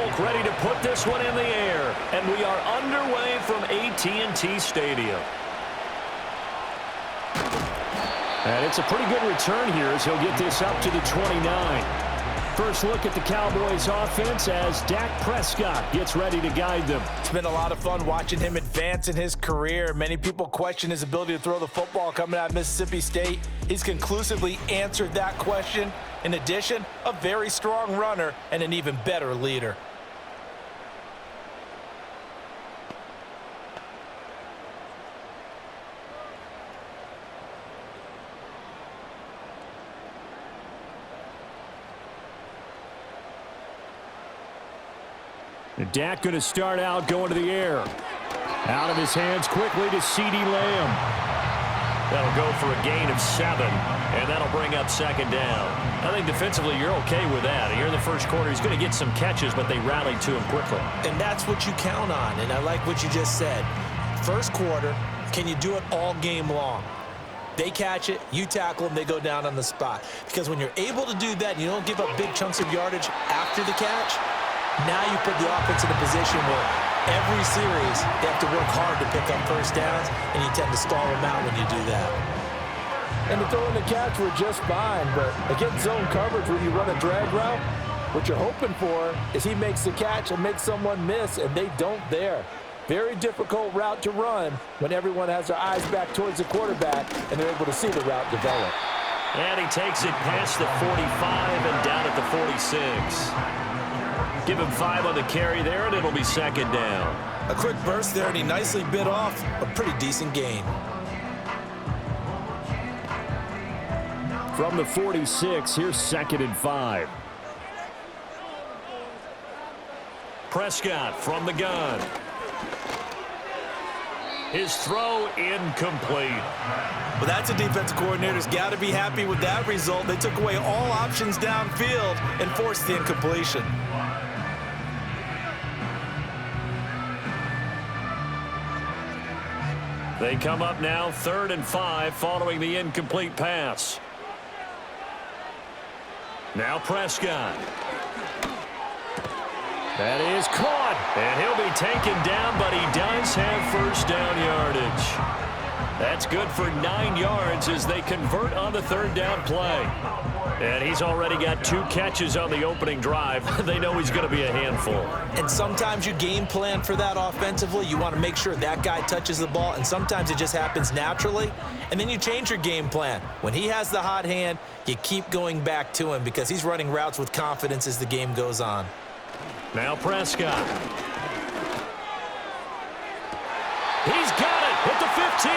Polk ready to put this one in the air. And we are underway from AT&T Stadium. And it's a pretty good return here as he'll get this up to the 29. First look at the Cowboys offense as Dak Prescott gets ready to guide them. It's been a lot of fun watching him advance in his career. Many people question his ability to throw the football coming out of Mississippi State. He's conclusively answered that question. In addition, a very strong runner and an even better leader. Dak going to start out going to the air. Out of his hands quickly to CeeDee Lamb. That'll go for a gain of 7, and that'll bring up second down. I think defensively you're okay with that. Here in the first quarter, he's going to get some catches, but they rallied to him quickly. And that's what you count on, and I like what you just said. First quarter, can you do it all game long? They catch it, you tackle them, they go down on the spot. Because when you're able to do that and you don't give up big chunks of yardage after the catch, now you put the offense in a position where every series they have to work hard to pick up first downs, and you tend to stall them out when you do that. And the throw and the catch were just fine, but against zone coverage when you run a drag route, what you're hoping for is he makes the catch and makes someone miss, and they don't there. Very difficult route to run when everyone has their eyes back towards the quarterback and they're able to see the route develop. And he takes it past the 45 and down at the 46. Give him 5 on the carry there, and it'll be second down. A quick burst there, and he nicely bit off a pretty decent gain. From the 46, here's second and 5. Prescott from the gun. His throw incomplete. Well, that's a defensive coordinator's got to be happy with that result. They took away all options downfield and forced the incompletion. They come up now 3rd and 5 following the incomplete pass. Now Prescott. That is caught, and he'll be taken down, but he does have first down yardage. That's good for 9 yards as they convert on the 3rd down play. And he's already got 2 catches on the opening drive. They know he's going to be a handful. And sometimes you game plan for that offensively. You want to make sure that guy touches the ball, and sometimes it just happens naturally. And then you change your game plan. When he has the hot hand, you keep going back to him because he's running routes with confidence as the game goes on. Now Prescott. He's got it at the 15.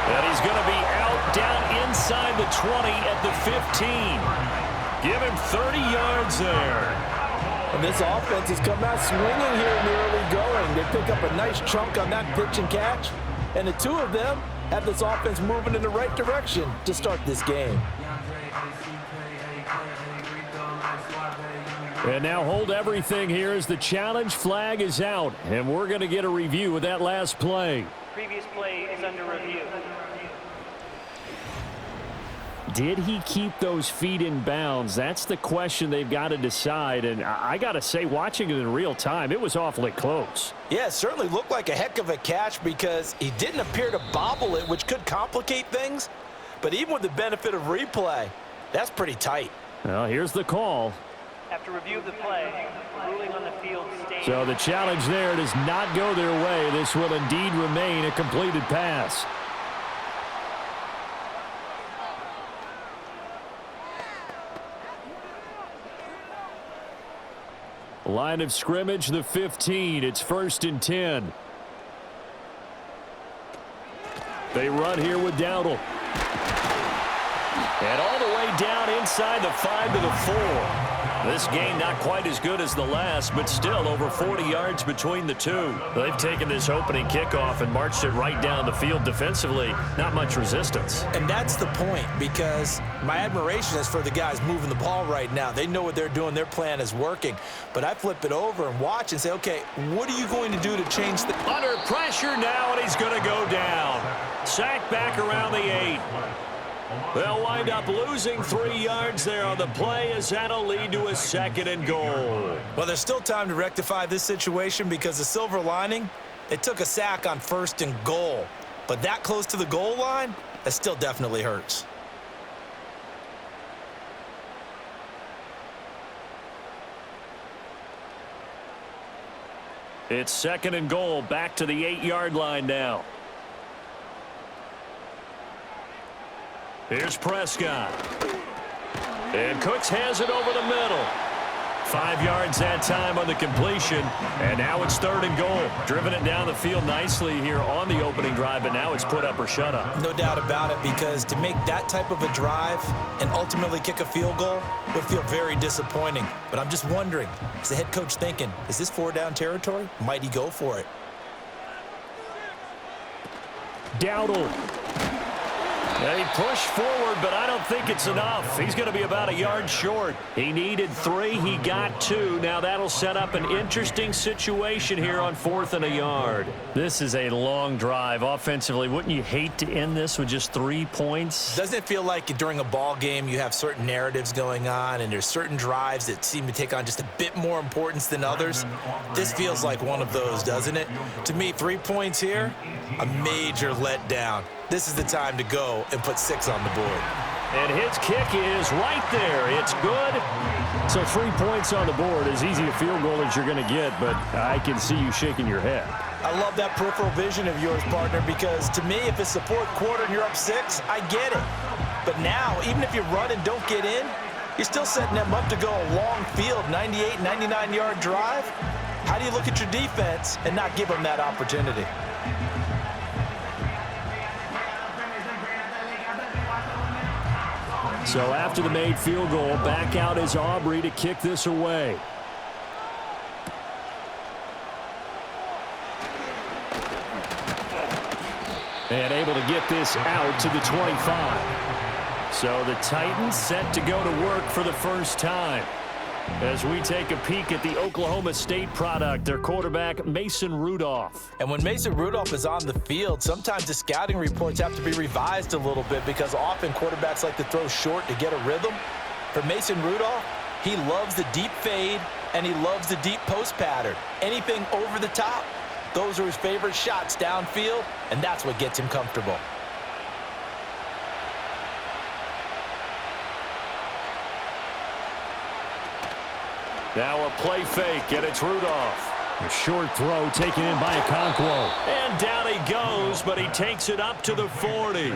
And he's going to be out down inside the 20 at the 15. Give him 30 yards there. And this offense has come out swinging here in the early going. They pick up a nice chunk on that pitch and catch. And the 2 of them have this offense moving in the right direction to start this game. And now hold everything here as the challenge flag is out. And we're going to get a review of that last play. Previous play is under review. Did he keep those feet in bounds? That's the question they've got to decide. And I got to say, watching it in real time, it was awfully close. Yeah, it certainly looked like a heck of a catch because he didn't appear to bobble it, which could complicate things. But even with the benefit of replay, that's pretty tight. Well, here's the call. After review of the play, ruling on the field stands. So the challenge there does not go their way. This will indeed remain a completed pass. Line of scrimmage, the 15. It's 1st and 10. They run here with Dowdle. And all the way down inside the 5 to the 4. This game not quite as good as the last, but still over 40 yards between the 2. They've taken this opening kickoff and marched it right down the field defensively. Not much resistance. And that's the point, because my admiration is for the guys moving the ball right now. They know what they're doing. Their plan is working. But I flip it over and watch and say, okay, what are you going to do to change the... Under pressure now, and he's going to go down. Sacked back around the 8. They'll wind up losing 3 yards there on the play as that'll lead to a 2nd and goal. Well, there's still time to rectify this situation because the silver lining, they took a sack on 1st and goal. But that close to the goal line, that still definitely hurts. It's 2nd and goal, back to the 8-yard line now. Here's Prescott. And Cooks has it over the middle. 5 yards that time on the completion. And now it's 3rd and goal. Driven it down the field nicely here on the opening drive, but now it's put up or shut up. No doubt about it, because to make that type of a drive and ultimately kick a field goal would feel very disappointing. But I'm just wondering, is the head coach thinking, is this 4-down territory? Might he go for it? Dowdle. He pushed forward, but I don't think it's enough. He's going to be about a yard short. He needed 3. He got 2. Now that'll set up an interesting situation here on 4th and a yard. This is a long drive offensively. Wouldn't you hate to end this with just 3 points? Doesn't it feel like during a ball game you have certain narratives going on and there's certain drives that seem to take on just a bit more importance than others? This feels like one of those, doesn't it? To me, 3 points here, a major letdown. This is the time to go and put 6 on the board. And his kick is right there. It's good. So 3 points on the board, as easy a field goal as you're going to get, but I can see you shaking your head. I love that peripheral vision of yours, partner, because to me, if it's the 4th quarter and you're up 6, I get it. But now, even if you run and don't get in, you're still setting them up to go a long field, 98, 99-yard drive. How do you look at your defense and not give them that opportunity? So after the made field goal, back out is Aubrey to kick this away. And able to get this out to the 25. So the Titans set to go to work for the first time. As we take a peek at the Oklahoma State product, their quarterback, Mason Rudolph. And when Mason Rudolph is on the field, sometimes the scouting reports have to be revised a little bit because often quarterbacks like to throw short to get a rhythm. For Mason Rudolph, he loves the deep fade and he loves the deep post pattern. Anything over the top, those are his favorite shots downfield, and that's what gets him comfortable. Now a play fake, and it's Rudolph. A short throw taken in by Okonkwo. And down he goes, but he takes it up to the 40.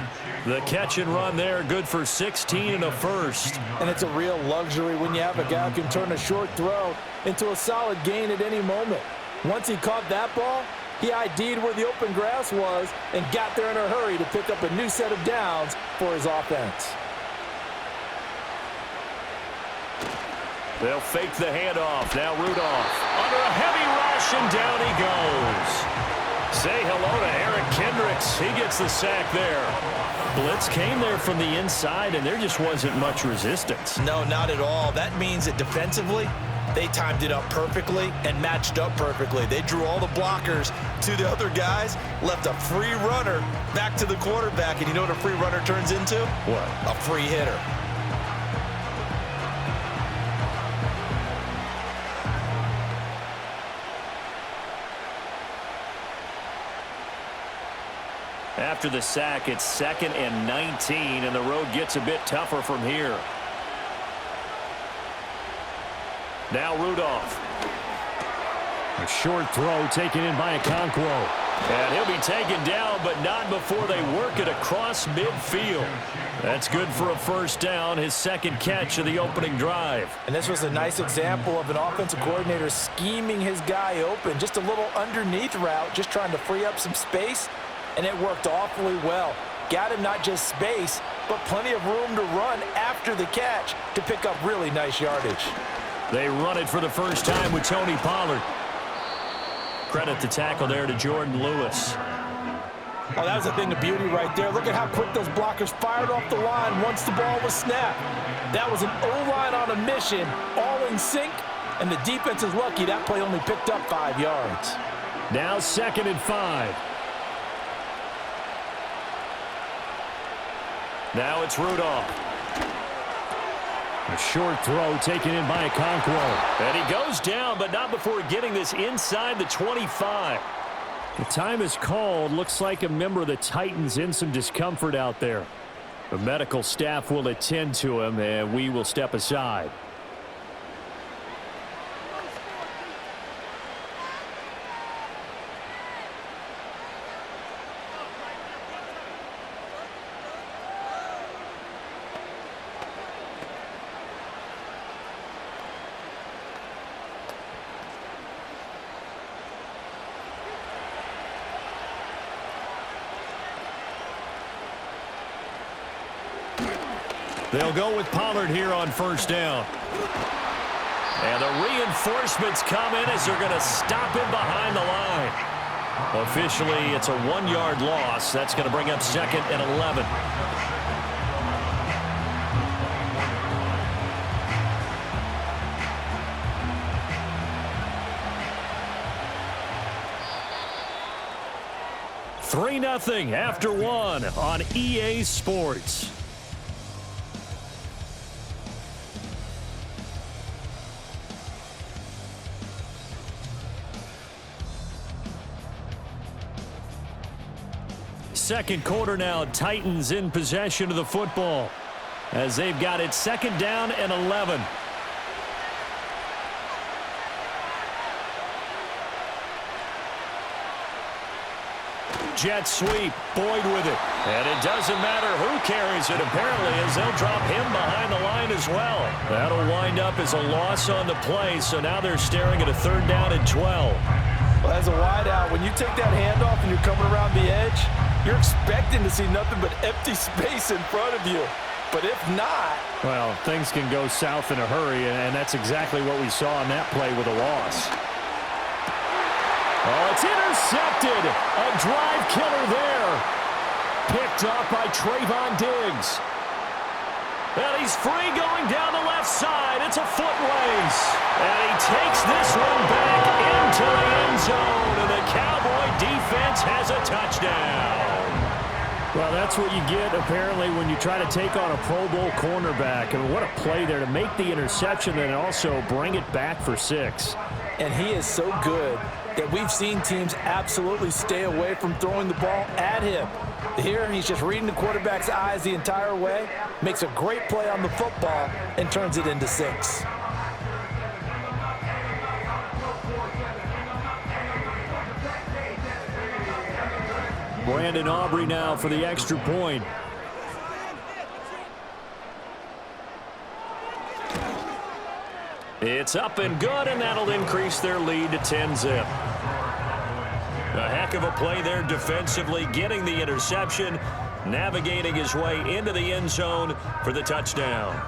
The catch and run there, good for 16 and a first. And it's a real luxury when you have a guy who can turn a short throw into a solid gain at any moment. Once he caught that ball, he ID'd where the open grass was and got there in a hurry to pick up a new set of downs for his offense. They'll fake the handoff. Now Rudolph under a heavy rush, and down he goes. Say hello to Eric Kendricks. He gets the sack there. Blitz came there from the inside, and there just wasn't much resistance. No, not at all. That means that defensively, they timed it up perfectly and matched up perfectly. They drew all the blockers to the other guys, left a free runner back to the quarterback, and you know what a free runner turns into? What? A free hitter. After the sack, it's 2nd and 19, and the road gets a bit tougher from here. Now Rudolph. A short throw taken in by Okonkwo. And he'll be taken down, but not before they work it across midfield. That's good for a first down, his 2nd catch of the opening drive. And this was a nice example of an offensive coordinator scheming his guy open. Just a little underneath route, just trying to free up some space. And it worked awfully well. Got him not just space, but plenty of room to run after the catch to pick up really nice yardage. They run it for the first time with Tony Pollard. Credit the tackle there to Jordan Lewis. Oh, that was a thing of beauty right there. Look at how quick those blockers fired off the line once the ball was snapped. That was an O-line on a mission, all in sync, and the defense is lucky that play only picked up 5 yards. Now 2nd and 5. Now it's Rudolph. A short throw taken in by Okonkwo. And he goes down, but not before getting this inside the 25. The time is called. Looks like a member of the Titans in some discomfort out there. The medical staff will attend to him, and we will step aside. They'll go with Pollard here on first down. And the reinforcements come in as they're going to stop him behind the line. Officially, it's a 1-yard loss. That's going to bring up 2nd and 11. $3-0 after 1 on EA Sports. Second quarter now, Titans in possession of the football as they've got it 2nd down and 11. Jet sweep, Boyd with it. And it doesn't matter who carries it, apparently, as they'll drop him behind the line as well. That'll wind up as a loss on the play, so now they're staring at a 3rd down and 12. Well, as a wideout, when you take that handoff and you're coming around the edge, you're expecting to see nothing but empty space in front of you. But if not... Well, things can go south in a hurry, and that's exactly what we saw on that play with a loss. Oh, it's intercepted. A drive killer there. Picked up by Trayvon Diggs. And he's free going down the left side. It's a foot race. And he takes this one back into the end zone. And the Cowboy defense has a touchdown. Well, that's what you get, apparently, when you try to take on a Pro Bowl cornerback. I mean, what a play there to make the interception and also bring it back for 6. And he is so good that we've seen teams absolutely stay away from throwing the ball at him. Here, he's just reading the quarterback's eyes the entire way, makes a great play on the football, and turns it into 6. Brandon Aubrey now for the extra point. It's up and good, and that'll increase their lead to 10-zip. A heck of a play there defensively, getting the interception, navigating his way into the end zone for the touchdown.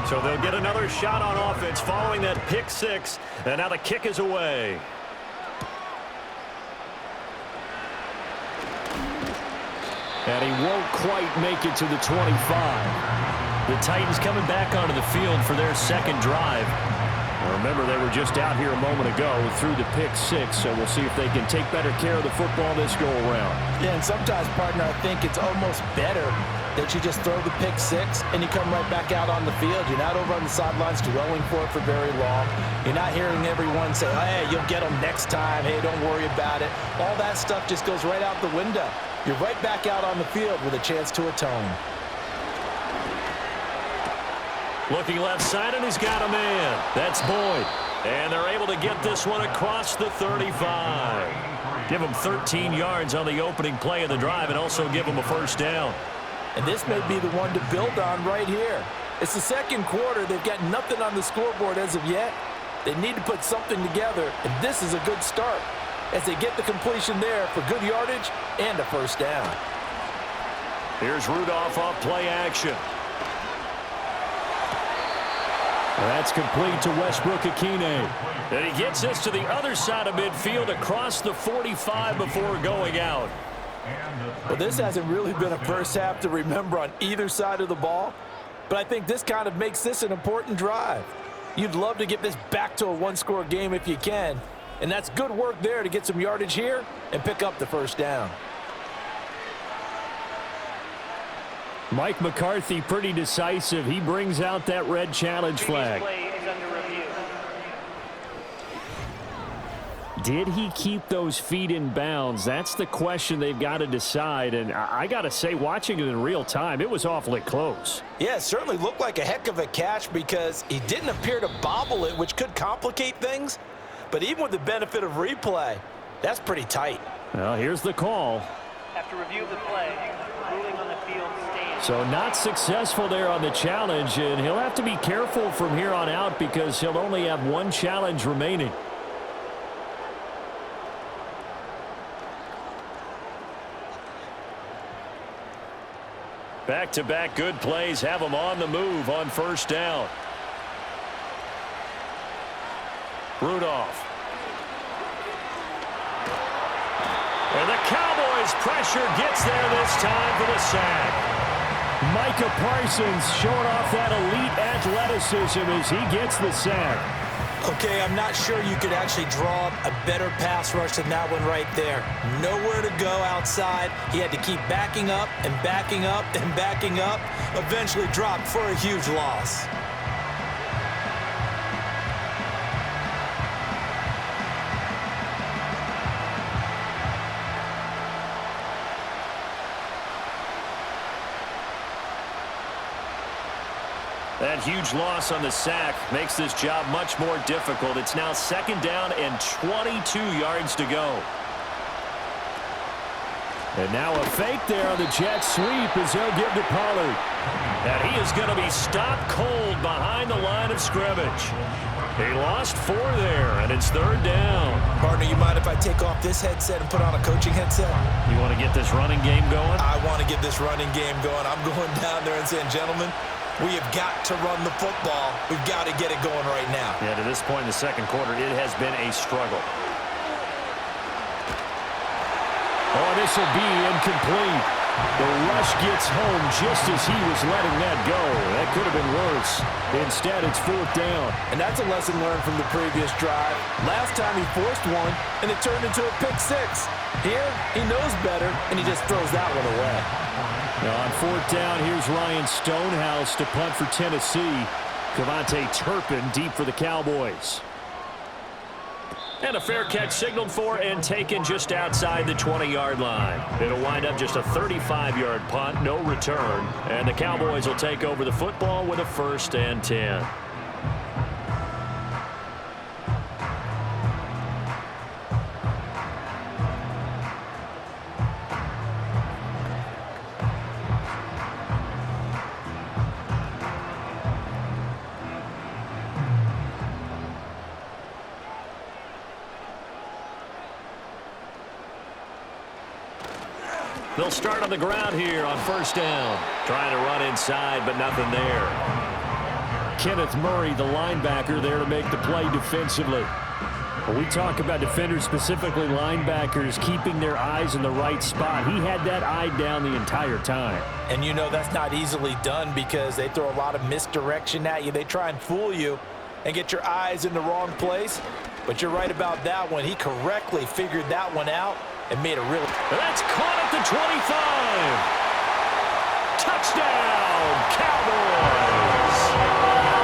So they'll get another shot on offense following that pick 6, and now the kick is away. And he won't quite make it to the 25. The Titans coming back onto the field for their second drive. Remember, they were just out here a moment ago through the pick 6, so we'll see if they can take better care of the football this go-around. Yeah, and sometimes, partner, I think it's almost better that you just throw the pick 6 and you come right back out on the field. You're not over on the sidelines dwelling for it for very long. You're not hearing everyone say, hey, you'll get them next time. Hey, don't worry about it. All that stuff just goes right out the window. You're right back out on the field with a chance to atone. Looking left side, and he's got a man. That's Boyd. And they're able to get this one across the 35. Give them 13 yards on the opening play of the drive and also give them a first down. And this may be the one to build on right here. It's the second quarter. They've got nothing on the scoreboard as of yet. They need to put something together, and this is a good start as they get the completion there for good yardage and a first down. Here's Rudolph off play action. That's complete to Westbrook-Ikhine. And he gets this to the other side of midfield across the 45 before going out. Well, this hasn't really been a first half to remember on either side of the ball, but I think this kind of makes this an important drive. You'd love to get this back to a one-score game if you can, and that's good work there to get some yardage here and pick up the first down. Mike McCarthy pretty decisive. He brings out that red challenge flag. Play is under review. Did he keep those feet in bounds? That's the question they've got to decide. And I got to say, watching it in real time, it was awfully close. Yeah, it certainly looked like a heck of a catch because he didn't appear to bobble it, which could complicate things. But even with the benefit of replay, that's pretty tight. Well, here's the call. After review of the play, ruling on the field stands. So not successful there on the challenge, and he'll have to be careful from here on out because he'll only have one challenge remaining. Back-to-back good plays have him on the move on first down. Rudolph. And the Cowboys pressure gets there this time for the sack. Micah Parsons showing off that elite athleticism as he gets the sack. Okay, I'm not sure you could actually draw up a better pass rush than that one right there. Nowhere to go outside. He had to keep backing up and backing up and backing up. Eventually dropped for a huge loss. That huge loss on the sack makes this job much more difficult. It's now second down and 22 yards to go. And now a fake there on the jet sweep as they'll give to Pollard. And he is going to be stopped cold behind the line of scrimmage. He lost 4 there, and it's third down. Partner, you mind if I take off this headset and put on a coaching headset? You want to get this running game going? I want to get this running game going. I'm going down there and saying, gentlemen, we have got to run the football. We've got to get it going right now. Yeah, to this point in the second quarter, it has been a struggle. Oh, this will be incomplete. The rush gets home just as he was letting that go. That could have been worse. Instead, it's fourth down. And that's a lesson learned from the previous drive. Last time he forced one, and it turned into a pick six. Here, he knows better, and he just throws that one away. Now on fourth down, here's Ryan Stonehouse to punt for Tennessee. Kevontae Turpin deep for the Cowboys. And a fair catch signaled for and taken just outside the 20-yard line. It'll wind up just a 35-yard punt, no return. And the Cowboys will take over the football with a 1st and 10. They'll start on the ground here on first down. Trying to run inside, but nothing there. Kenneth Murray, the linebacker, there to make the play defensively. When we talk about defenders, specifically linebackers, keeping their eyes in the right spot, he had that eye down the entire time. And you know that's not easily done because they throw a lot of misdirection at you. They try and fool you and get your eyes in the wrong place. But you're right about that one. He correctly figured that one out and made a really... That's caught at the 25. Touchdown, Cowboys.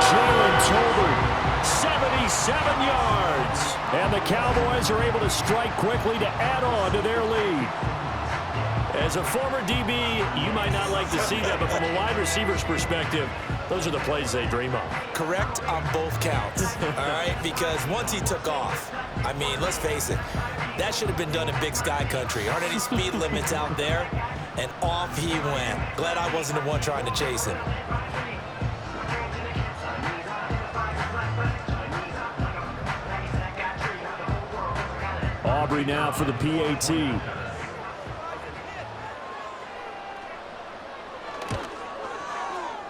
Jalen Tolbert, 77 yards. and the Cowboys are able to strike quickly to add on to their lead. As a former DB, you might not like to see that, but from a wide receiver's perspective, those are the plays they dream of. Correct on both counts, all right? Because once he took off, I mean, let's face it, that should have been done in Big Sky Country. Aren't any speed limits out there? And off he went. Glad I wasn't the one trying to chase him. Aubrey now for the PAT.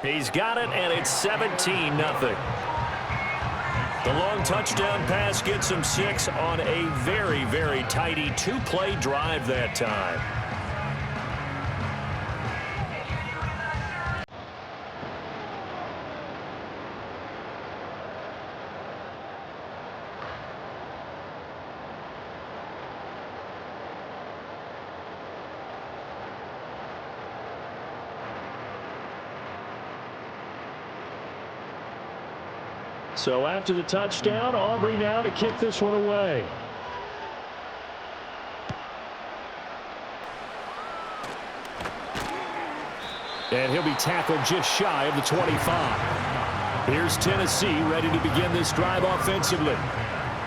He's got it, and it's 17-0. The long touchdown pass gets him 6 on a very, very tidy 2-play drive that time. So after the touchdown, Aubrey now to kick this one away. And he'll be tackled just shy of the 25. Here's Tennessee ready to begin this drive offensively.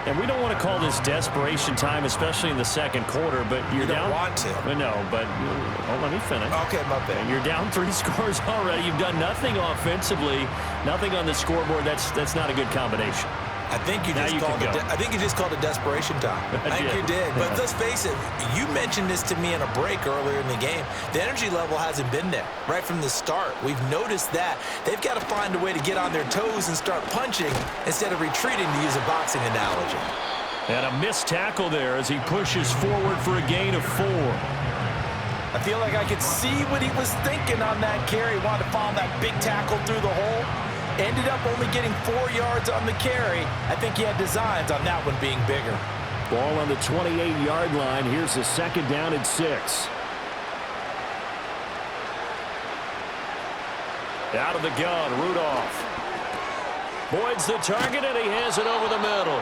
And we don't want to call this desperation time, especially in the second quarter, but you're down. You don't want to. No, but let me finish. Okay, my bad. You're down 3 scores already. You've done nothing offensively, nothing on the scoreboard. That's not a good combination. I think you just called it desperation time. I think you did. But let's face it, you mentioned this to me in a break earlier in the game. The energy level hasn't been there right from the start. We've noticed that. They've got to find a way to get on their toes and start punching instead of retreating, to use a boxing analogy. And a missed tackle there as he pushes forward for a gain of 4. I feel like I could see what he was thinking on that carry. Wanted to follow that big tackle through the hole. Ended up only getting 4 yards on the carry. I think he had designs on that one being bigger. Ball on the 28-yard line. Here's the second down and 6. Out of the gun, Rudolph. Boyd's the target, and he has it over the middle.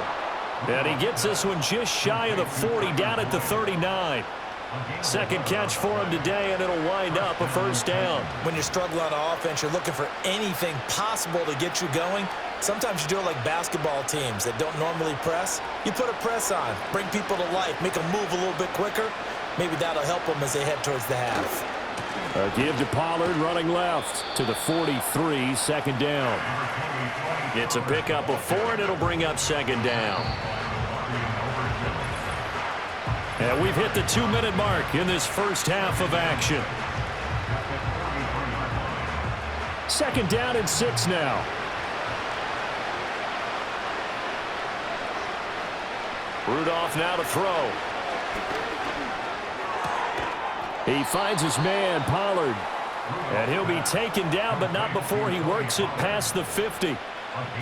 And he gets this one just shy of the 40, down at the 39. Second catch for him today, and it'll wind up a first down. When you're struggling on offense, you're looking for anything possible to get you going. Sometimes you do it like basketball teams that don't normally press. You put a press on, bring people to life, make them move a little bit quicker. Maybe that'll help them as they head towards the half. A give to Pollard running left to the 43, second down. It's a pickup of 4, and it'll bring up second down. And we've hit the 2-minute mark in this first half of action. Second down and 6 now. Rudolph now to throw. He finds his man, Pollard. And he'll be taken down, but not before he works it past the 50.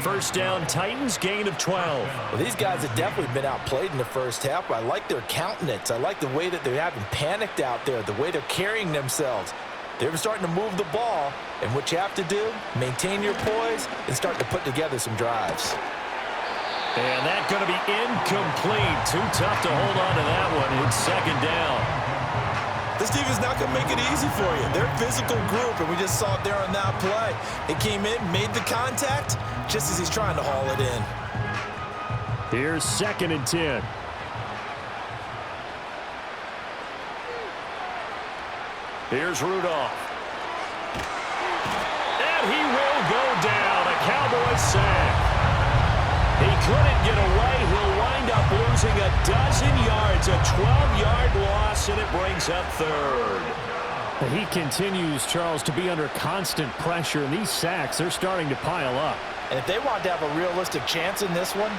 First down, Titans, gain of 12. Well, these guys have definitely been outplayed in the first half, but I like their countenance. I like the way that they haven't panicked out there, the way they're carrying themselves. They're starting to move the ball, and what you have to do, maintain your poise and start to put together some drives. And that's going to be incomplete. Too tough to hold on to that one. It's second down. This defense is not going to make it easy for you. They're a physical group, and we just saw it there on that play. It came in, made the contact, just as he's trying to haul it in. Here's second and 10. Here's Rudolph. And he will go down. A Cowboys sack. He couldn't get away. He'll wind up losing a dozen yards, a 12-yard loss, and it brings up third. He continues, Charles, to be under constant pressure, and these sacks, they're starting to pile up. And if they want to have a realistic chance in this one,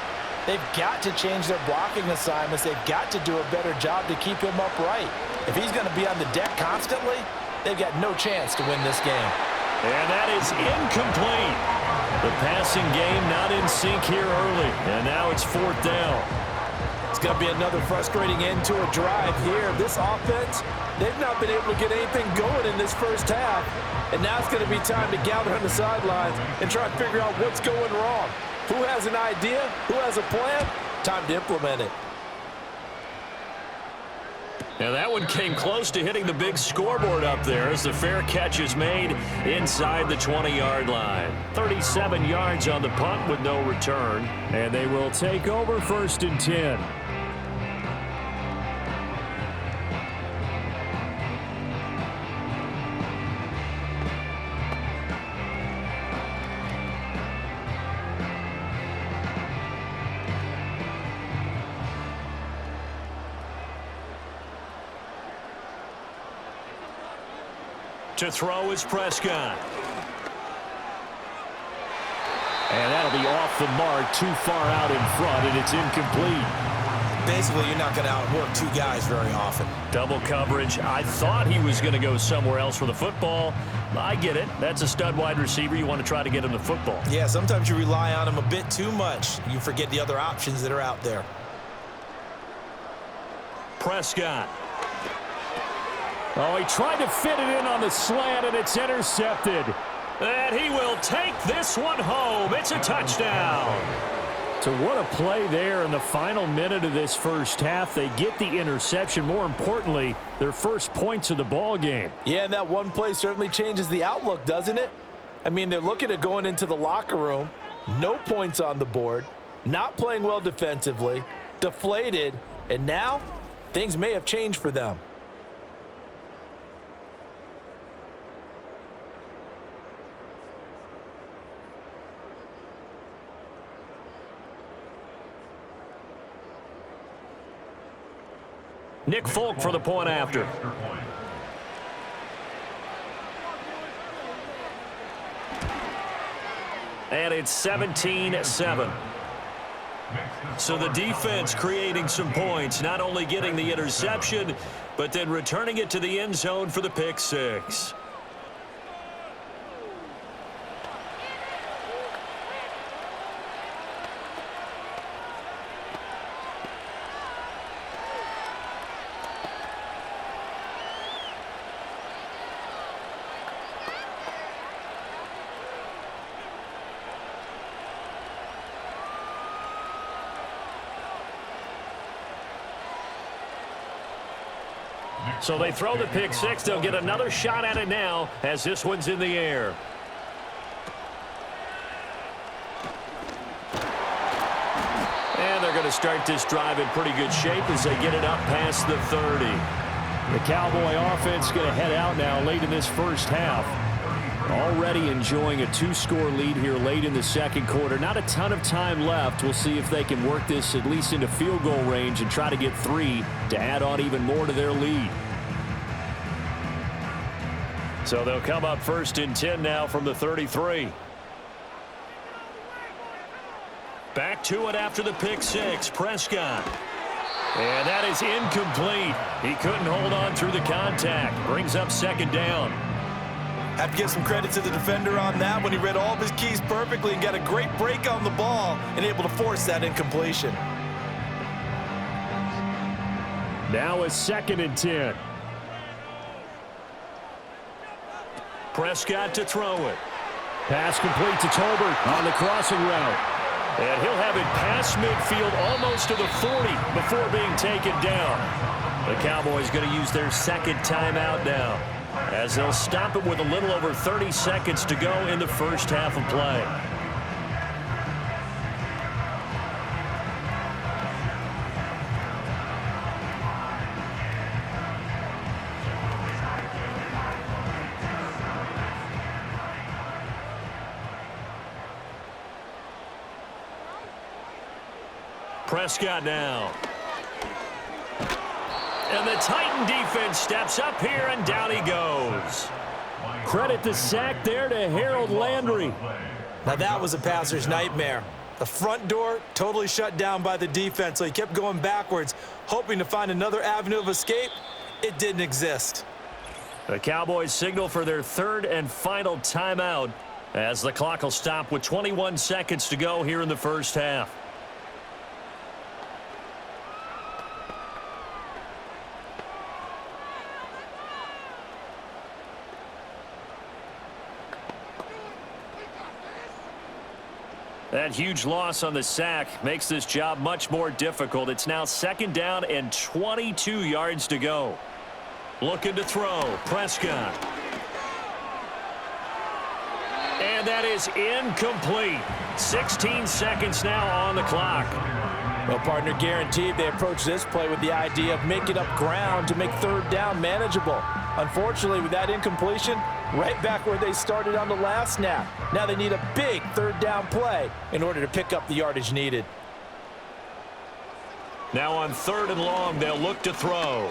they've got to change their blocking assignments. They've got to do a better job to keep him upright. If he's going to be on the deck constantly, they've got no chance to win this game. And that is incomplete. The passing game not in sync here early, and now it's fourth down. It's going to be another frustrating end to a drive here. This offense, they've not been able to get anything going in this first half, and now it's going to be time to gather on the sidelines and try to figure out what's going wrong. Who has an idea? Who has a plan? Time to implement it. And that one came close to hitting the big scoreboard up there as the fair catch is made inside the 20-yard line. 37 yards on the punt with no return. And they will take over first and 10. To throw is Prescott. And that'll be off the mark, too far out in front, and it's incomplete. Basically, you're not going to outwork two guys very often. Double coverage. I thought he was going to go somewhere else for the football. I get it. That's a stud wide receiver. You want to try to get him the football. Yeah, sometimes you rely on him a bit too much. You forget the other options that are out there. Prescott. Oh, he tried to fit it in on the slant, and it's intercepted. And he will take this one home. It's a touchdown. So what a play there in the final minute of this first half. They get the interception. More importantly, their first points of the ball game. Yeah, and that one play certainly changes the outlook, doesn't it? I mean, they're looking at going into the locker room, no points on the board, not playing well defensively, deflated, and now things may have changed for them. Nick Folk for the point after. And it's 17-7. So the defense creating some points, not only getting the interception, but then returning it to the end zone for the pick six. So they throw the pick six. They'll get another shot at it now as this one's in the air. And they're going to start this drive in pretty good shape as they get it up past the 30. The Cowboy offense going to head out now late in this first half. Already enjoying a two-score lead here late in the second quarter. Not a ton of time left. We'll see if they can work this at least into field goal range and try to get 3 to add on even more to their lead. So they'll come up first and 10 now from the 33. Back to it after the pick six. Prescott. And that is incomplete. He couldn't hold on through the contact. Brings up second down. Have to give some credit to the defender on that when he read all of his keys perfectly and got a great break on the ball and able to force that incompletion. Now it's second and 10. Prescott to throw it. Pass complete to Tolbert on the crossing route. And he'll have it past midfield almost to the 40 before being taken down. The Cowboys going to use their second timeout now, as they'll stop it with a little over 30 seconds to go in the first half of play. Prescott now. And the Titan defense steps up here, and down he goes. Credit the sack there to Harold Landry. Now that was a passer's nightmare. The front door totally shut down by the defense, so he kept going backwards, hoping to find another avenue of escape. It didn't exist. The Cowboys signal for their third and final timeout as the clock will stop with 21 seconds to go here in the first half. That huge loss on the sack makes this job much more difficult. It's now second down and 22 yards to go. Looking to throw. Prescott. And that is incomplete. 16 seconds now on the clock. Well, partner, guaranteed they approach this play with the idea of making up ground to make third down manageable. Unfortunately, with that incompletion, right back where they started on the last snap. Now they need a big third down play in order to pick up the yardage needed. Now on third and long, they'll look to throw.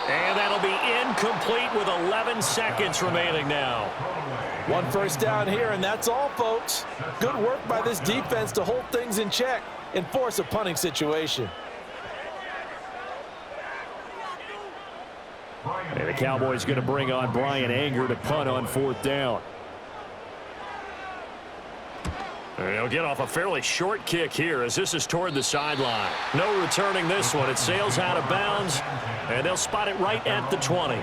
And that'll be incomplete with 11 seconds remaining now. One first down here, and that's all, folks. Good work by this defense to hold things in check and force a punting situation. And the Cowboys going to bring on Brian Anger to punt on 4th down. They'll get off a fairly short kick here as this is toward the sideline. No returning this one. It sails out of bounds, and they'll spot it right at the 20.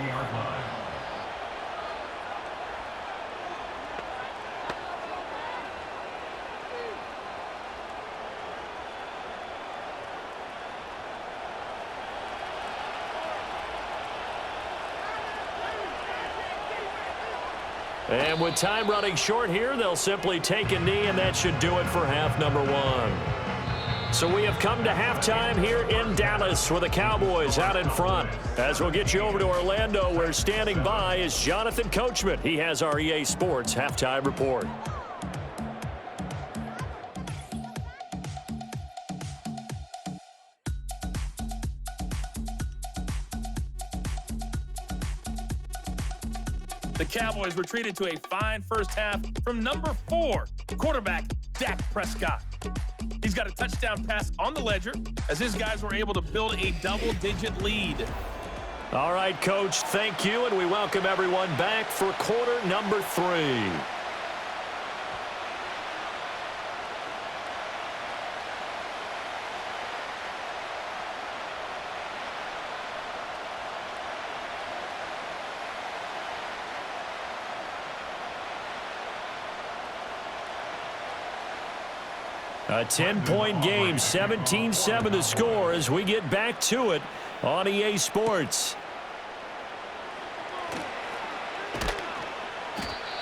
And with time running short here, they'll simply take a knee, and that should do it for half number 1. So we have come to halftime here in Dallas with the Cowboys out in front. As we'll get you over to Orlando, where standing by is Jonathan Coachman. He has our EA Sports halftime report. The Cowboys retreated to a fine first half from number 4, quarterback Dak Prescott. He's got a touchdown pass on the ledger as his guys were able to build a double-digit lead. All right, Coach, thank you, and we welcome everyone back for quarter number 3. A 10-point game, 17-7 the score as we get back to it on EA Sports.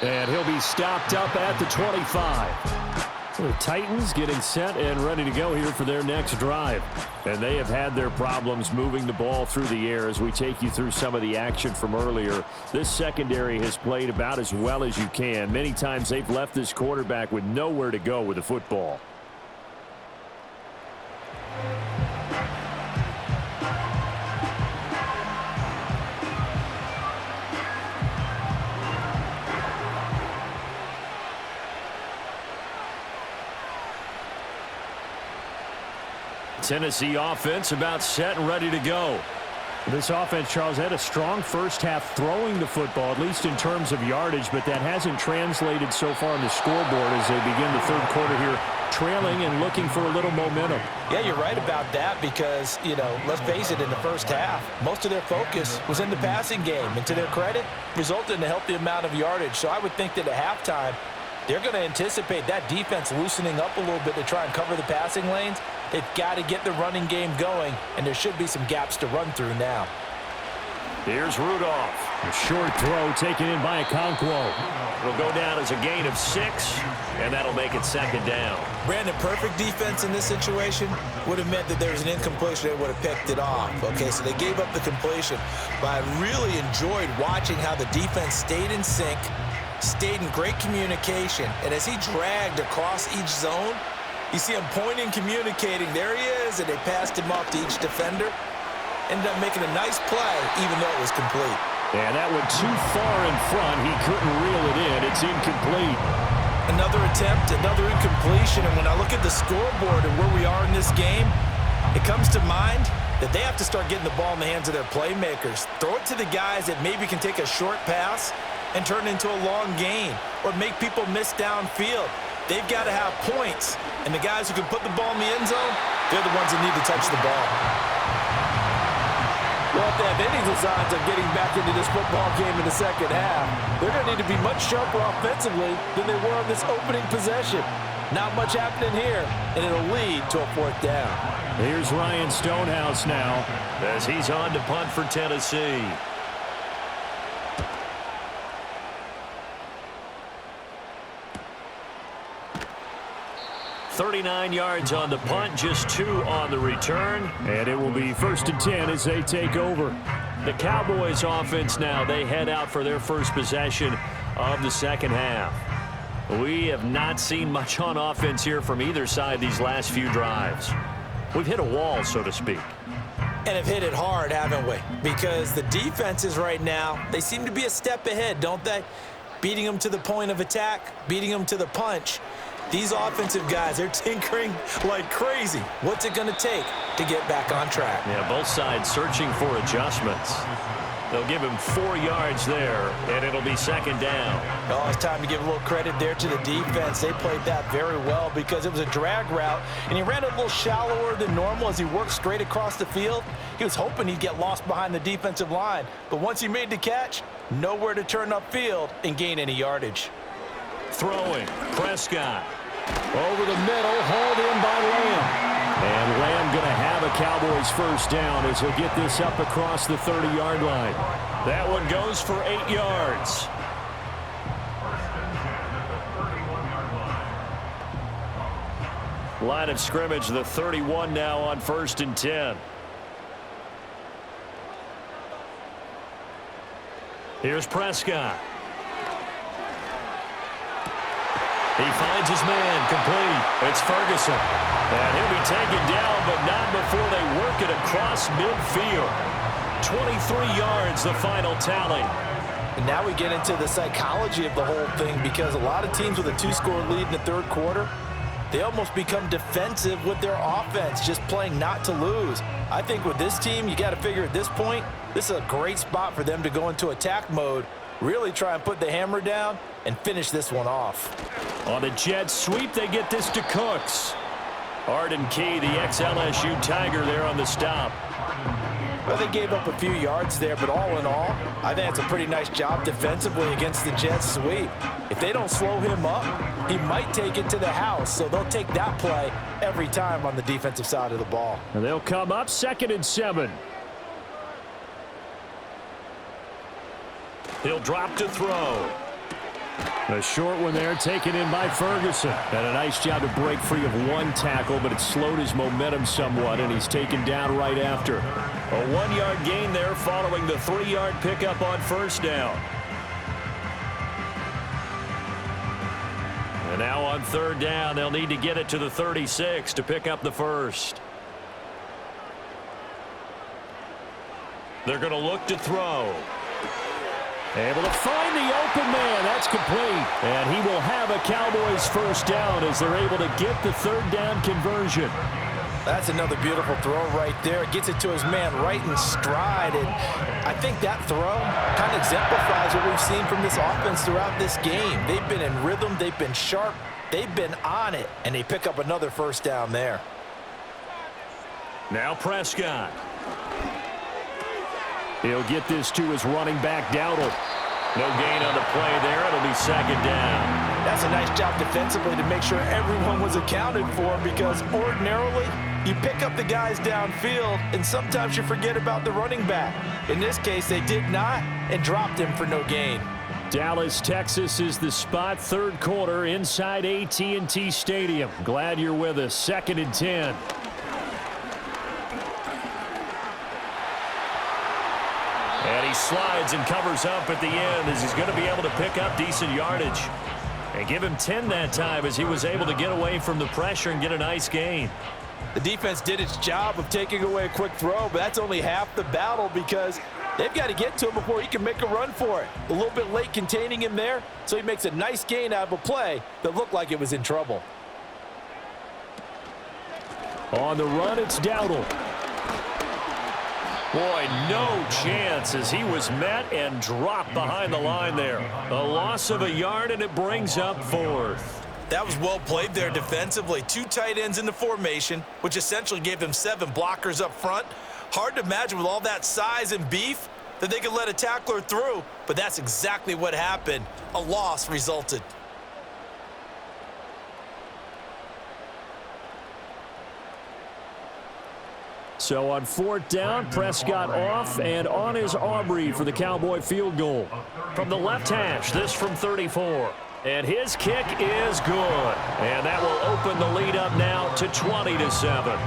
And he'll be stopped up at the 25. The Titans getting set and ready to go here for their next drive. And they have had their problems moving the ball through the air as we take you through some of the action from earlier. This secondary has played about as well as you can. Many times they've left this quarterback with nowhere to go with the football. Tennessee offense about set and ready to go. This offense, Charles, had a strong first half throwing the football, at least in terms of yardage, but that hasn't translated so far on the scoreboard as they begin the third quarter here, trailing and looking for a little momentum. Yeah, you're right about that because, let's face it, in the first half, most of their focus was in the passing game. And to their credit, resulted in a healthy amount of yardage. So I would think that at halftime, they're going to anticipate that defense loosening up a little bit to try and cover the passing lanes. They've got to get the running game going, and there should be some gaps to run through now. Here's Rudolph. A short throw taken in by Okonkwo. It'll go down as a gain of 6, and that'll make it second down. Brandon, perfect defense in this situation would have meant that there was an incompletion. They would have picked it off. Okay, so they gave up the completion. But I really enjoyed watching how the defense stayed in sync, stayed in great communication, and as he dragged across each zone, you see him pointing, communicating. There he is, and they passed him off to each defender. Ended up making a nice play, even though it was complete. And that went too far in front. He couldn't reel it in. It's incomplete. Another attempt, another incompletion. And when I look at the scoreboard and where we are in this game, it comes to mind that they have to start getting the ball in the hands of their playmakers. Throw it to the guys that maybe can take a short pass and turn it into a long gain or make people miss downfield. They've got to have points. And the guys who can put the ball in the end zone, they're the ones that need to touch the ball. Well, if they have any designs on getting back into this football game in the second half, they're going to need to be much sharper offensively than they were on this opening possession. Not much happening here, and it'll lead to a 4th down. Here's Ryan Stonehouse now as he's on to punt for Tennessee. 39 yards on the punt, just 2 on the return. And it will be 1st and 10 as they take over. The Cowboys offense now, they head out for their first possession of the second half. We have not seen much on offense here from either side these last few drives. We've hit a wall, so to speak. And have hit it hard, haven't we? Because the defenses right now, they seem to be a step ahead, don't they? Beating them to the point of attack, beating them to the punch. These offensive guys, they're tinkering like crazy. What's it going to take to get back on track? Yeah, both sides searching for adjustments. They'll give him 4 yards there, and it'll be second down. Oh, it's time to give a little credit there to the defense. They played that very well because it was a drag route, and he ran a little shallower than normal as he worked straight across the field. He was hoping he'd get lost behind the defensive line, but once he made the catch, nowhere to turn upfield and gain any yardage. Throwing, Prescott. Over the middle, hauled in by Lamb. And Lamb going to have a Cowboys first down as he'll get this up across the 30-yard line. That one goes for 8 yards. Line of scrimmage, the 31 now on 1st and 10. Here's Prescott. He finds his man, complete. It's Ferguson. And he'll be taken down, but not before they work it across midfield. 23 yards, the final tally. And now we get into the psychology of the whole thing because a lot of teams with a 2-score lead in the third quarter, they almost become defensive with their offense, just playing not to lose. I think with this team, you got to figure at this point, this is a great spot for them to go into attack mode, really try and put the hammer down and finish this one off. On the jet sweep, they get this to Cooks. Arden Key, the ex-LSU Tiger, there on the stop. Well, they gave up a few yards there, but all in all, I think it's a pretty nice job defensively against the jet sweep. If they don't slow him up, he might take it to the house, so they'll take that play every time on the defensive side of the ball. And they'll come up 2nd and 7. He'll drop to throw. A short one there taken in by Ferguson. And a nice job to break free of one tackle, but it slowed his momentum somewhat, and he's taken down right after. A 1-yard gain there following the 3-yard pickup on 1st down. And now on 3rd down, they'll need to get it to the 36 to pick up the first. They're going to look to throw. Able to find the open man. That's complete. And he will have a Cowboys first down as they're able to get the 3rd down conversion. That's another beautiful throw right there. Gets it to his man right in stride. And I think that throw kind of exemplifies what we've seen from this offense throughout this game. They've been in rhythm. They've been sharp. They've been on it. And they pick up another first down there. Now Prescott. He'll get this to his running back, Dowdle. No gain on the play there. It'll be 2nd down. That's a nice job defensively to make sure everyone was accounted for because ordinarily you pick up the guys downfield and sometimes you forget about the running back. In this case, they did not and dropped him for no gain. Dallas, Texas is the spot. 3rd quarter inside AT&T Stadium. Glad you're with us. 2nd and 10. And he slides and covers up at the end as he's going to be able to pick up decent yardage. And give him 10 that time as he was able to get away from the pressure and get a nice gain. The defense did its job of taking away a quick throw, but that's only half the battle because they've got to get to him before he can make a run for it. A little bit late containing him there, so he makes a nice gain out of a play that looked like it was in trouble. On the run, it's Dowdle. Boy, no chance as he was met and dropped behind the line there. A loss of a yard, and it brings up 4th. That was well played there defensively. 2 tight ends in the formation, which essentially gave them 7 blockers up front. Hard to imagine with all that size and beef that they could let a tackler through, but that's exactly what happened. A loss resulted. So on 4th down, Prescott off and on is Aubrey for the Cowboy field goal. From the left hash, this from 34. And his kick is good. And that will open the lead up now to 20-7.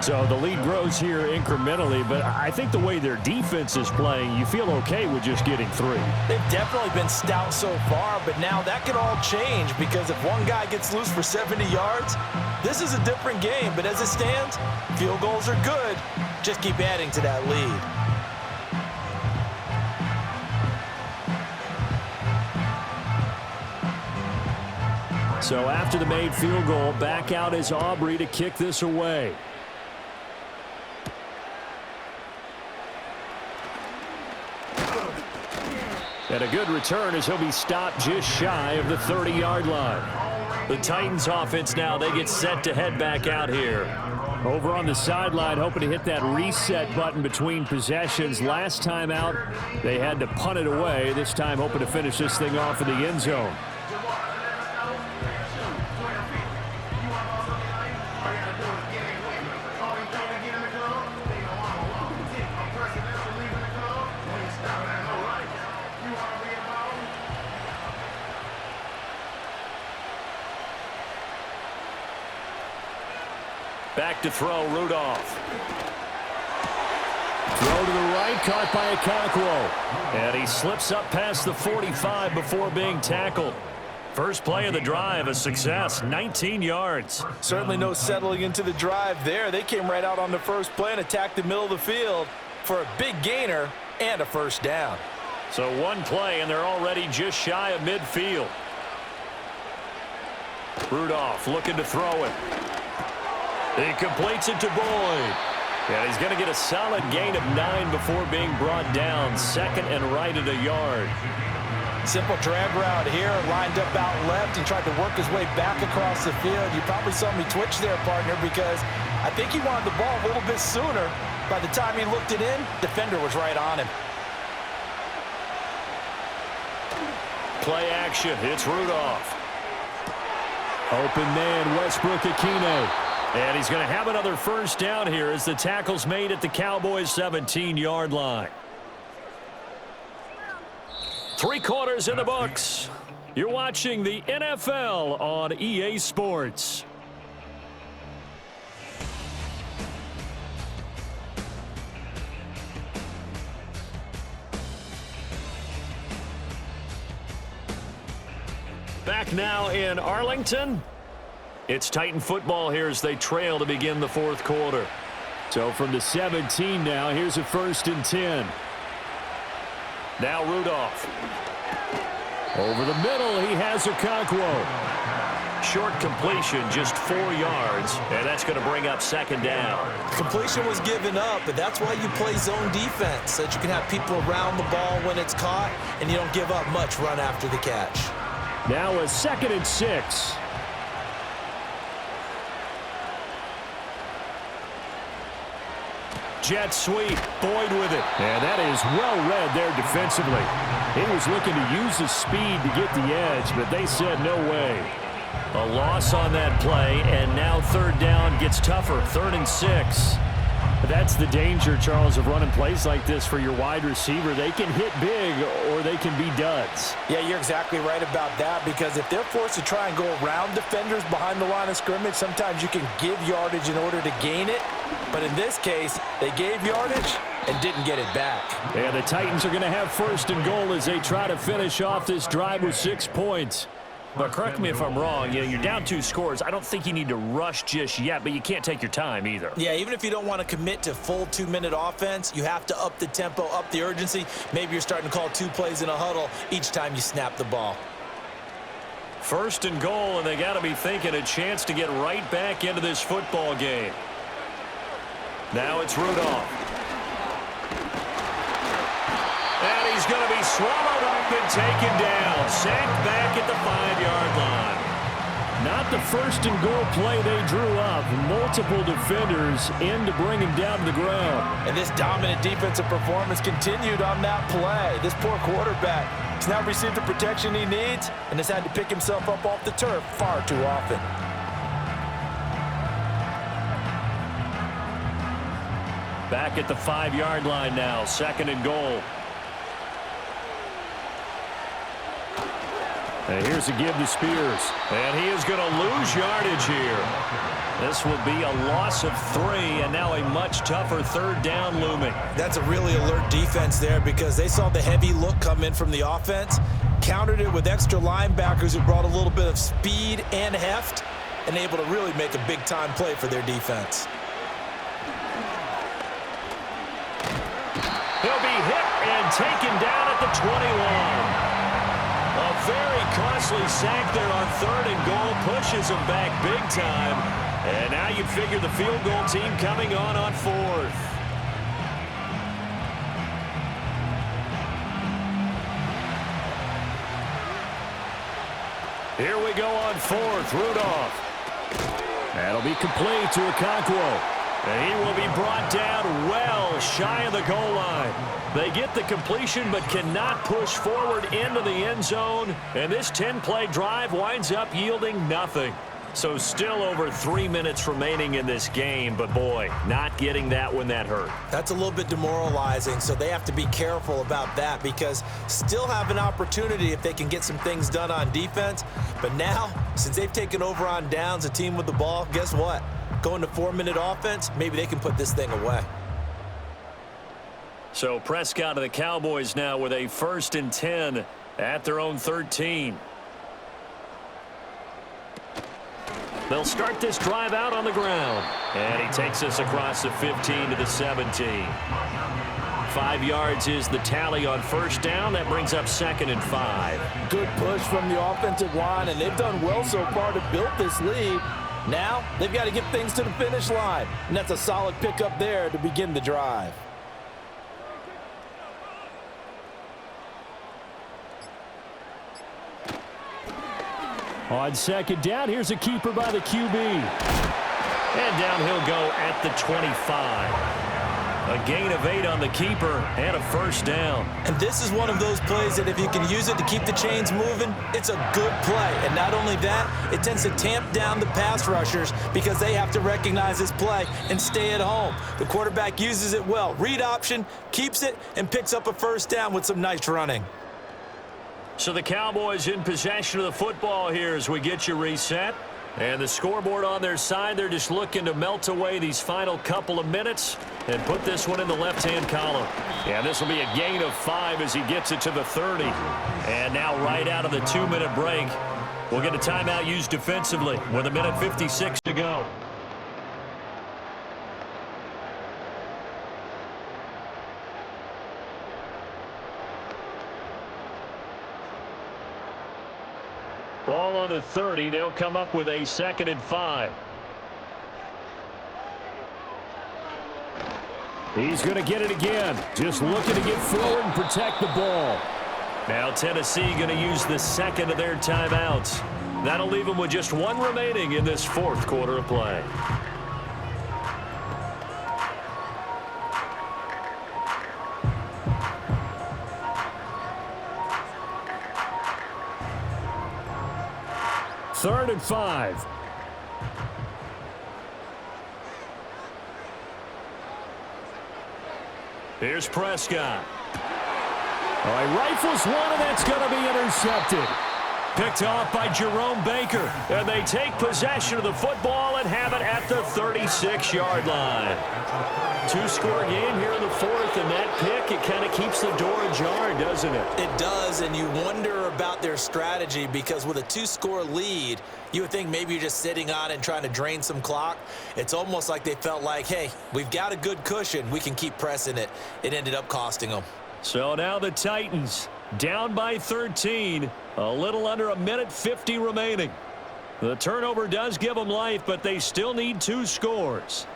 So the lead grows here incrementally, but I think the way their defense is playing, you feel okay with just getting 3. They've definitely been stout so far, but now that could all change because if one guy gets loose for 70 yards, this is a different game. But as it stands, field goals are good. just keep adding to that lead. So after the made field goal, back out is Aubrey to kick this away. And a good return as he'll be stopped just shy of the 30-yard line. The Titans offense now, they get set to head back out here. Over on the sideline, hoping to hit that reset button between possessions. Last time out, they had to punt it away. This time hoping to finish this thing off in the end zone. Back to throw, Rudolph. Throw to the right, caught by Okonkwo. And he slips up past the 45 before being tackled. First play of the drive, a success, 19 yards. Certainly no settling into the drive there. They came right out on the first play and attacked the middle of the field for a big gainer and a first down. So one play, and they're already just shy of midfield. Rudolph looking to throw it. He completes it to Boyd. And he's going to get a solid gain of 9 before being brought down. Second and right at a yard. Simple drag route here, lined up out left and tried to work his way back across the field. You probably saw me twitch there, partner, because I think he wanted the ball a little bit sooner. By the time he looked it in, defender was right on him. Play action. It's Rudolph. Open man, Westbrook-Ikhine. And he's going to have another first down here as the tackle's made at the Cowboys' 17-yard line. 3 quarters in the books. You're watching the NFL on EA Sports. Back now in Arlington. It's Titan football here as they trail to begin the fourth quarter. So from the 17 now, here's a 1st and 10. Now Rudolph. Over the middle, he has Okonkwo. Short completion, just 4 yards, and that's going to bring up second down. Completion was given up, but that's why you play zone defense, so that you can have people around the ball when it's caught, and you don't give up much run after the catch. Now a 2nd and 6. Jet sweep, Boyd with it. And that is well read there defensively. He was looking to use his speed to get the edge, but they said no way. A loss on that play, and now third down gets tougher, 3rd and 6. That's the danger, Charles, of running plays like this for your wide receiver. They can hit big or they can be duds. Yeah, you're exactly right about that, because if they're forced to try and go around defenders behind the line of scrimmage, sometimes you can give yardage in order to gain it. But in this case, they gave yardage and didn't get it back. And the Titans are going to have 1st and goal as they try to finish off this drive with 6 points. But correct me if I'm wrong, you're down 2 scores. I don't think you need to rush just yet, but you can't take your time either. Yeah, even if you don't want to commit to full 2-minute offense, you have to up the tempo, up the urgency. Maybe you're starting to call 2 plays in a huddle each time you snap the ball. 1st and goal, and they got to be thinking a chance to get right back into this football game. Now it's Rudolph. And he's going to be swallowed up and taken down. Sacked back at the 5-yard line. Not the 1st and goal play they drew up. Multiple defenders in to bring him down to the ground. And this dominant defensive performance continued on that play. This poor quarterback has now received the protection he needs and has had to pick himself up off the turf far too often. Back at the 5-yard line now, 2nd and goal. And here's a give to Spears. And he is going to lose yardage here. This will be a loss of 3, and now a much tougher 3rd down looming. That's a really alert defense there, because they saw the heavy look come in from the offense, countered it with extra linebackers who brought a little bit of speed and heft, and able to really make a big-time play for their defense. taken down at the 21. A very costly sack there on 3rd and goal pushes them back big time. And now you figure the field goal team coming on 4th. Here we go on 4th. Rudolph. That'll be complete to Okonkwo. And he will be brought down well shy of the goal line. They get the completion but cannot push forward into the end zone. And this 10-play drive winds up yielding nothing. So still over 3 minutes remaining in this game. But, boy, not getting that when that hurt. That's a little bit demoralizing, so they have to be careful about that because still have an opportunity if they can get some things done on defense. But now, since they've taken over on downs, a team with the ball, guess what? Going to 4-minute offense, maybe they can put this thing away. So Prescott of the Cowboys now with a 1st and 10 at their own 13. They'll start this drive out on the ground. And he takes us across the 15 to the 17. 5 yards is the tally on 1st down. That brings up 2nd and 5. Good push from the offensive line, and they've done well so far to build this lead. Now they've got to get things to the finish line, and that's a solid pickup there to begin the drive. On 2nd down, here's a keeper by the QB. And down he'll go at the 25. A gain of 8 on the keeper and a 1st down. And this is one of those plays that if you can use it to keep the chains moving, it's a good play. And not only that, it tends to tamp down the pass rushers because they have to recognize this play and stay at home. The quarterback uses it well. Read option, keeps it, and picks up a 1st down with some nice running. So the Cowboys in possession of the football here as we get you reset. And the scoreboard on their side, they're just looking to melt away these final couple of minutes and put this one in the left-hand column. Yeah, this will be a gain of 5 as he gets it to the 30. And now right out of the 2-minute break, we'll get a timeout used defensively with 1:56 to go. Ball on the 30. They'll come up with a 2nd and 5. He's going to get it again. Just looking to get forward and protect the ball. Now Tennessee going to use the 2nd of their timeouts. That'll leave them with just 1 remaining in this 4th quarter of play. Third and 5. Here's Prescott. All right, rifles one, and that's going to be intercepted. Picked off by Jerome Baker. And they take possession of the football and have it at the 36-yard line. 2-score game here in the 4th, and that pick, it kind of keeps the door ajar, doesn't it? It does, and you wonder about their strategy because with a 2-score lead, you would think maybe you're just sitting on it and trying to drain some clock. It's almost like they felt like, hey, we've got a good cushion. We can keep pressing it. It ended up costing them. So now the Titans down by 13. A little under 1:50 remaining. The turnover does give them life, but they still need 2 scores.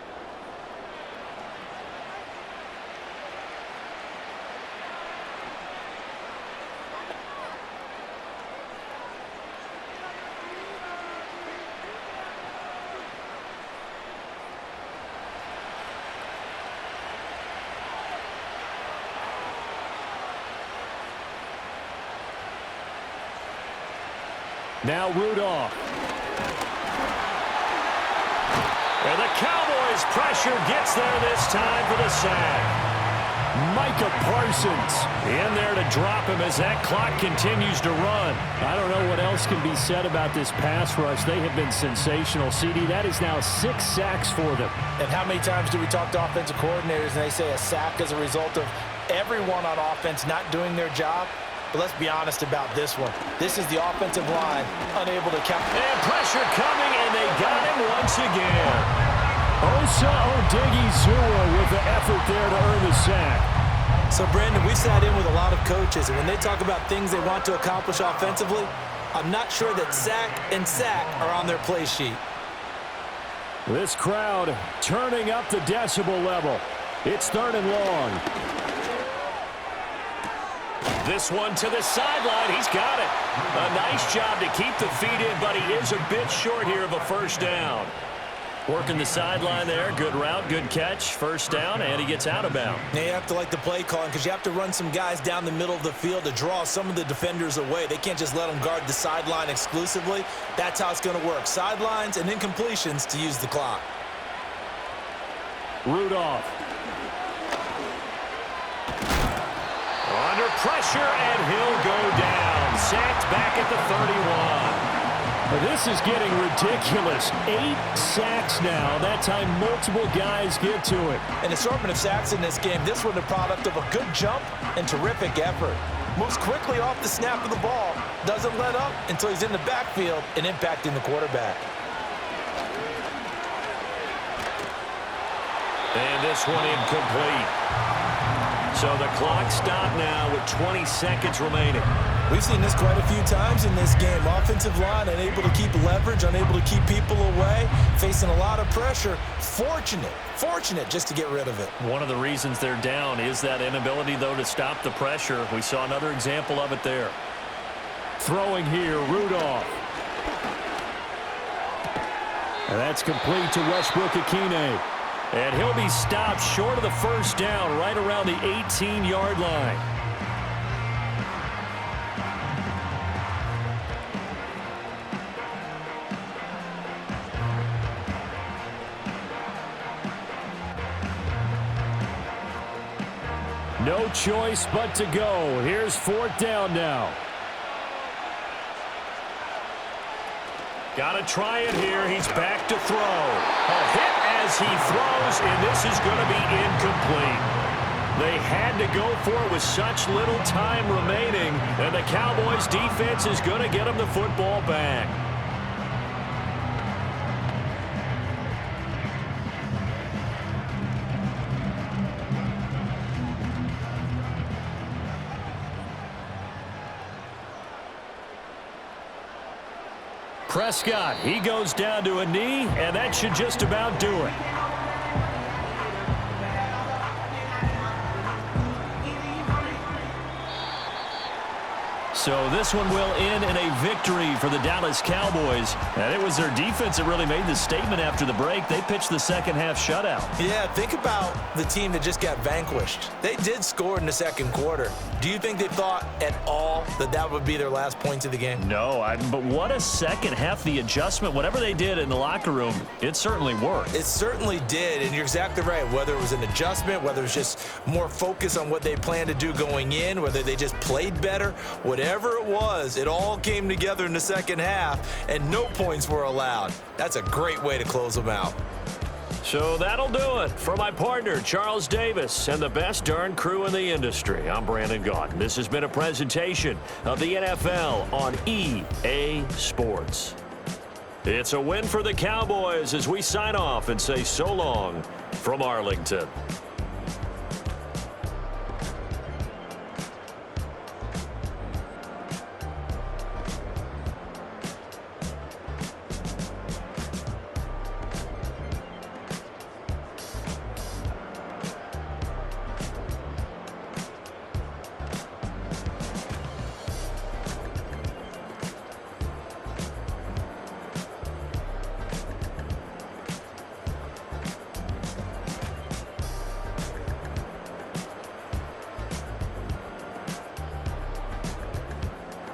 Now Rudolph. And the Cowboys pressure gets there this time for the sack. Micah Parsons In there to drop him as that clock continues to run. I don't know what else can be said about this pass rush. They have been sensational, CD. That is now 6 sacks for them. And how many times do we talk to offensive coordinators and they say a sack as a result of everyone on offense not doing their job? But let's be honest about this one. This is the offensive line unable to count. And pressure coming, and they got him once again. Osa Odighizuwa with the effort there to earn the sack. So, Brandon, we've sat in with a lot of coaches, and when they talk about things they want to accomplish offensively, I'm not sure that sack and sack are on their play sheet. This crowd turning up the decibel level. It's 3rd and long. This one to the sideline. He's got it. A nice job to keep the feet in, but he is a bit short here of a first down. Working the sideline there. Good route, good catch. First down, and he gets out of bounds. Now you have to like the play calling because you have to run some guys down the middle of the field to draw some of the defenders away. They can't just let them guard the sideline exclusively. That's how it's going to work. Sidelines and incompletions to use the clock. Rudolph. Under pressure, and he'll go down. Sacked back at the 31. This is getting ridiculous. 8 sacks now. That time multiple guys get to it. An assortment of sacks in this game. This one the product of a good jump and terrific effort. Moves quickly off the snap of the ball. Doesn't let up until he's in the backfield and impacting the quarterback. And this one incomplete. So the clock stopped now with 20 seconds remaining. We've seen this quite a few times in this game. Offensive line unable to keep leverage, unable to keep people away, facing a lot of pressure. Fortunate just to get rid of it. One of the reasons they're down is that inability, though, to stop the pressure. We saw another example of it there. Throwing here, Rudolph. And that's complete to Westbrook-Akine. And he'll be stopped short of the first down, right around the 18-yard line. No choice but to go. Here's 4th down now. Got to try it here. He's back to throw. A hit as he throws, and this is going to be incomplete. They had to go for it with such little time remaining, and the Cowboys defense is going to get him the football back. Prescott, he goes down to a knee, and that should just about do it. So this one will end in a victory for the Dallas Cowboys. And it was their defense that really made the statement after the break. They pitched the second half shutout. Yeah, think about the team that just got vanquished. They did score in the second quarter. Do you think they thought at all that that would be their last points of the game? No, but what a second half. The adjustment, whatever they did in the locker room, it certainly worked. It certainly did, and you're exactly right. Whether it was an adjustment, whether it was just more focus on what they planned to do going in, whether they just played better, whatever it was, it all came together in the second half, and no points were allowed. That's a great way to close them out. So that'll do it. For my partner, Charles Davis, and the best darn crew in the industry, I'm Brandon Gaudin. This has been a presentation of the NFL on EA Sports. It's a win for the Cowboys as we sign off and say so long from Arlington.